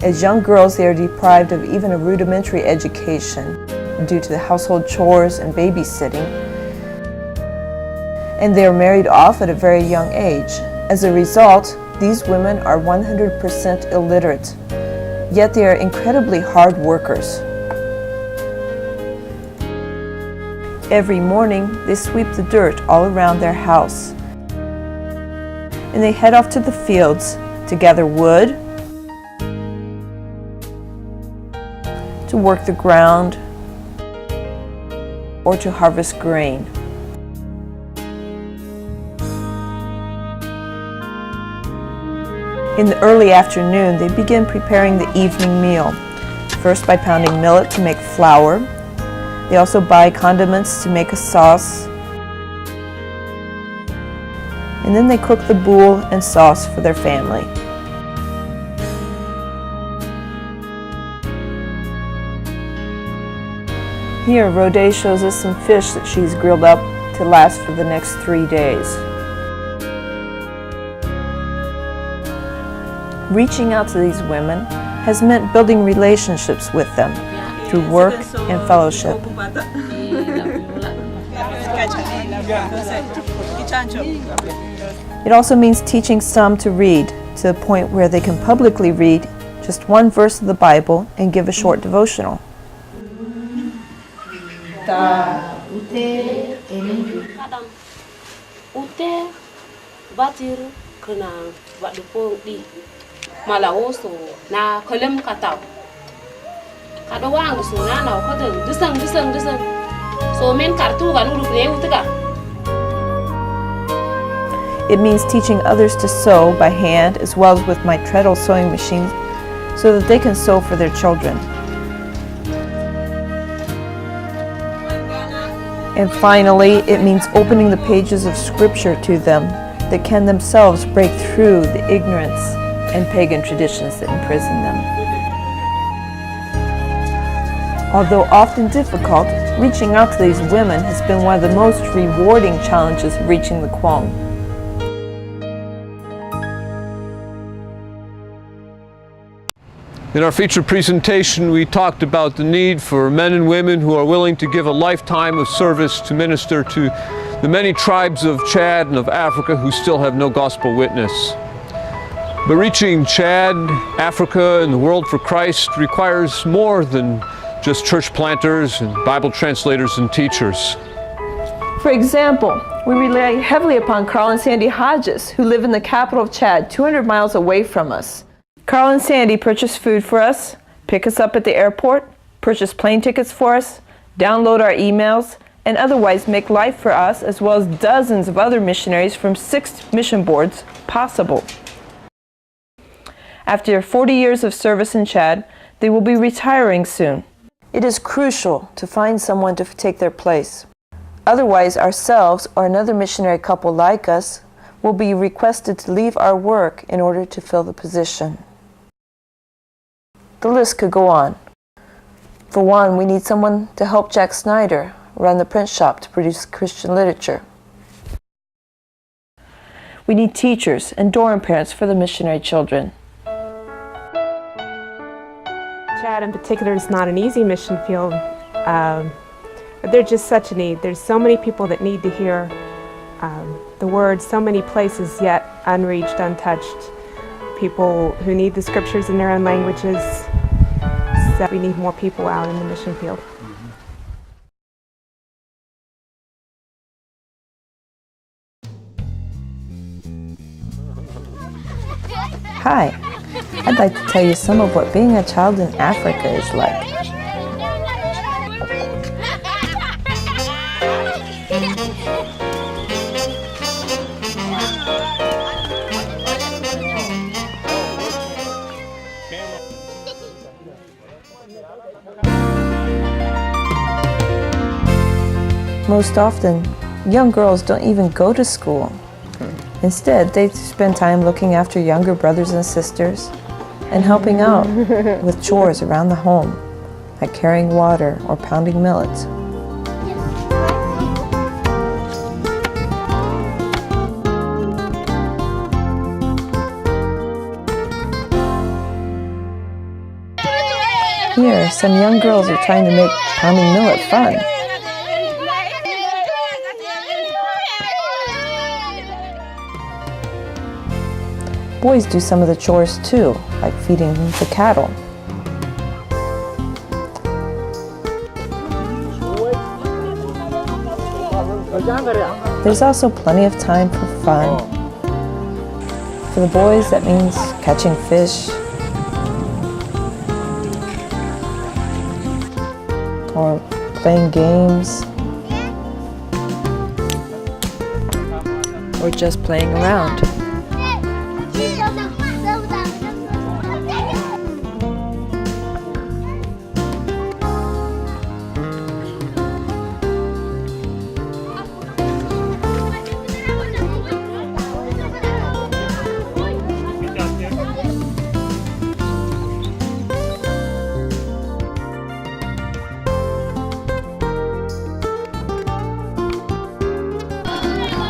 As young girls, they are deprived of even a rudimentary education due to the household chores and babysitting, and they are married off at a very young age. As a result, these women are 100% illiterate, yet they are incredibly hard workers. Every morning, they sweep the dirt all around their house, and they head off to the fields to gather wood, to work the ground, or to harvest grain. In the early afternoon, they begin preparing the evening meal, first by pounding millet to make flour. They also buy condiments to make a sauce, and then they cook the boule and sauce for their family. Here, Rode shows us some fish that she's grilled up to last for the next 3 days. Reaching out to these women has meant building relationships with them through work and fellowship. It also means teaching some to read to the point where they can publicly read just one verse of the Bible and give a short devotional. Malaoso na kolem katau kada wang so na na ko dusang so men kartu ga nuru ne utuka. It means teaching others to sew by hand as well as with my treadle sewing machine so that they can sew for their children. And finally, it means opening the pages of Scripture to them that can themselves break through the ignorance and pagan traditions that imprison them. Although often difficult, reaching out to these women has been one of the most rewarding challenges of reaching the Quang. In our featured presentation, we talked about the need for men and women who are willing to give a lifetime of service to minister to the many tribes of Chad and of Africa who still have no gospel witness. But reaching Chad, Africa, and the world for Christ requires more than just church planters and Bible translators and teachers. For example, we rely heavily upon Carl and Sandy Hodges, who live in the capital of Chad, 200 miles away from us. Carl and Sandy purchase food for us, pick us up at the airport, purchase plane tickets for us, download our emails, and otherwise make life for us, as well as dozens of other missionaries from 6 mission boards, possible. After 40 years of service in Chad, they will be retiring soon. It is crucial to find someone to take their place. Otherwise, ourselves or another missionary couple like us will be requested to leave our work in order to fill the position. The list could go on. For one, we need someone to help Jack Snyder run the print shop to produce Christian literature. We need teachers and dorm parents for the missionary children. Chad in particular is not an easy mission field, but there's just such a need. There's so many people that need to hear the word, so many places yet unreached, untouched. People who need the scriptures in their own languages. So we need more people out in the mission field. Hi, I'd like to tell you some of what being a child in Africa is like. Most often, young girls don't even go to school. Instead, they spend time looking after younger brothers and sisters and helping out with chores around the home, like carrying water or pounding millet. Here, some young girls are trying to make pounding millet fun. Boys do some of the chores too, like feeding the cattle. There's also plenty of time for fun. For the boys, that means catching fish, or playing games, or just playing around.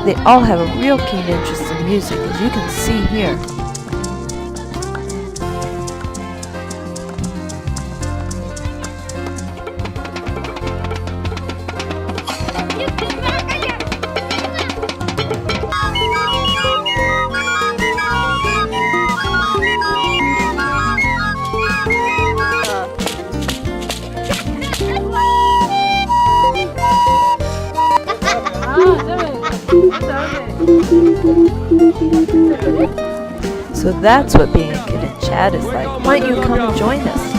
They all have a real keen interest in music, as you can see here. So that's what being a kid in Chad is like. Why don't you come and join us?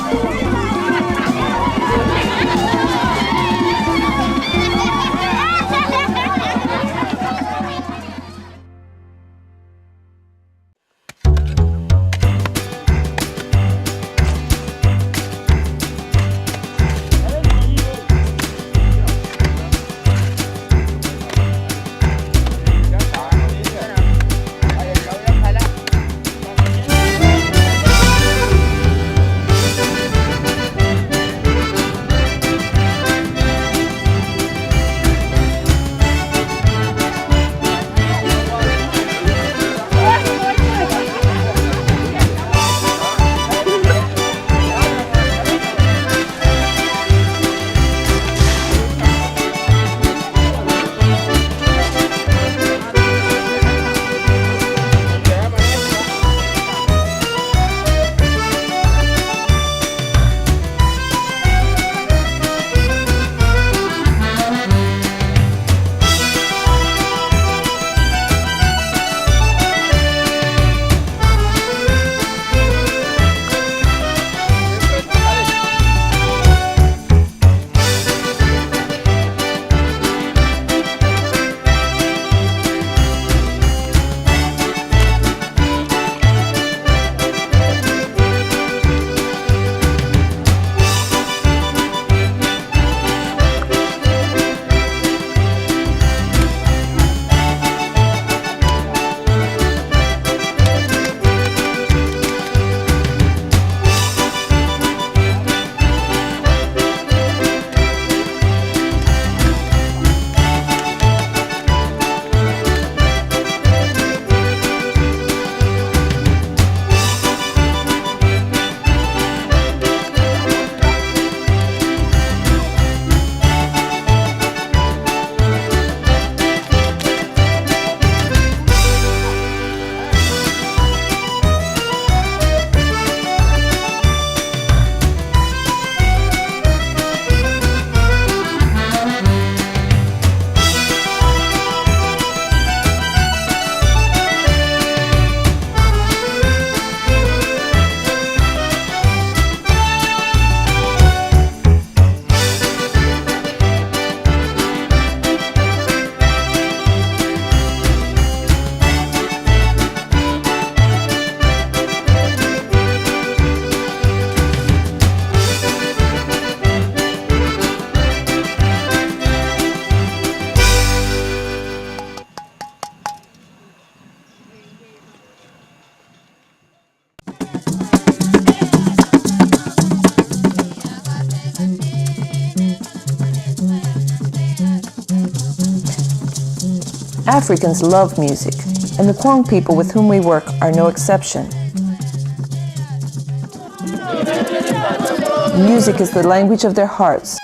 Africans love music, and the Kwang people with whom we work are no exception. Music is the language of their hearts.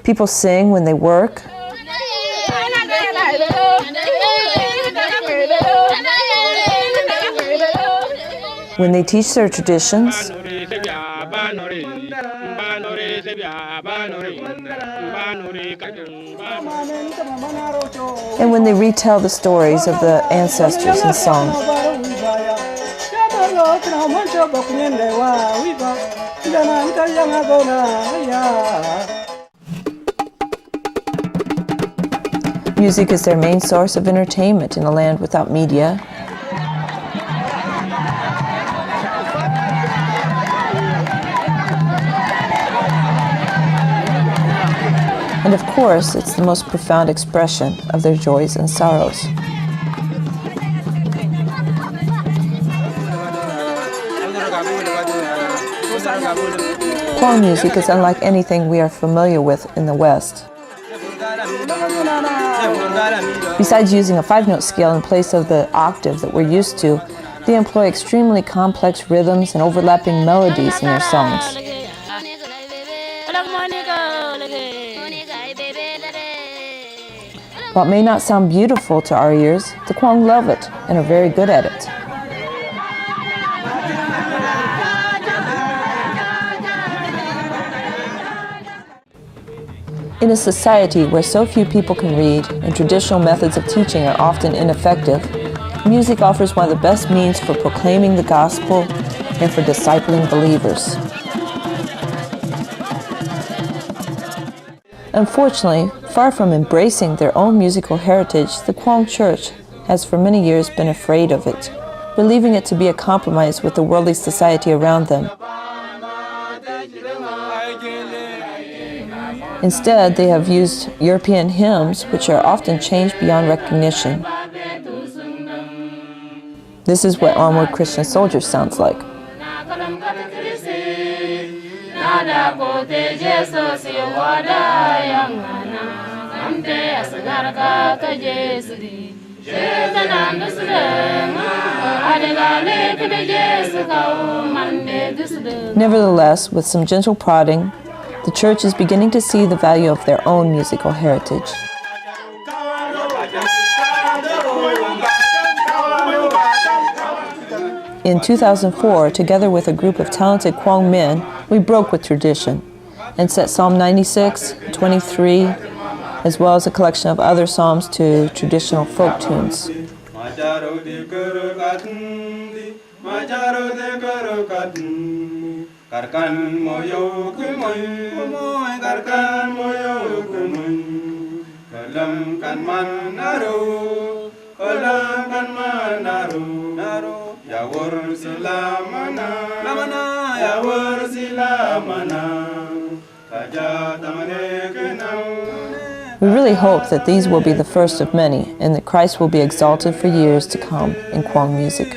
People sing when they work. When they teach their traditions. And when they retell the stories of the ancestors in song. Music is their main source of entertainment in a land without media. And of course, it's the most profound expression of their joys and sorrows. Kwang music is unlike anything we are familiar with in the West. Besides using a 5-note scale in place of the octave that we're used to, they employ extremely complex rhythms and overlapping melodies in their songs. While it may not sound beautiful to our ears, the Kwang love it and are very good at it. In a society where so few people can read and traditional methods of teaching are often ineffective, music offers one of the best means for proclaiming the gospel and for discipling believers. Unfortunately, far from embracing their own musical heritage, the Kwang Church has for many years been afraid of it, believing it to be a compromise with the worldly society around them. Instead, they have used European hymns, which are often changed beyond recognition. This is what Onward Christian Soldiers sounds like. Nevertheless, with some gentle prodding, the church is beginning to see the value of their own musical heritage. In 2004, together with a group of talented Kwang men, we broke with tradition and set Psalm 96, 23, as well as a collection of other psalms to traditional folk tunes. We really hope that these will be the first of many, and that Christ will be exalted for years to come in Kwang music.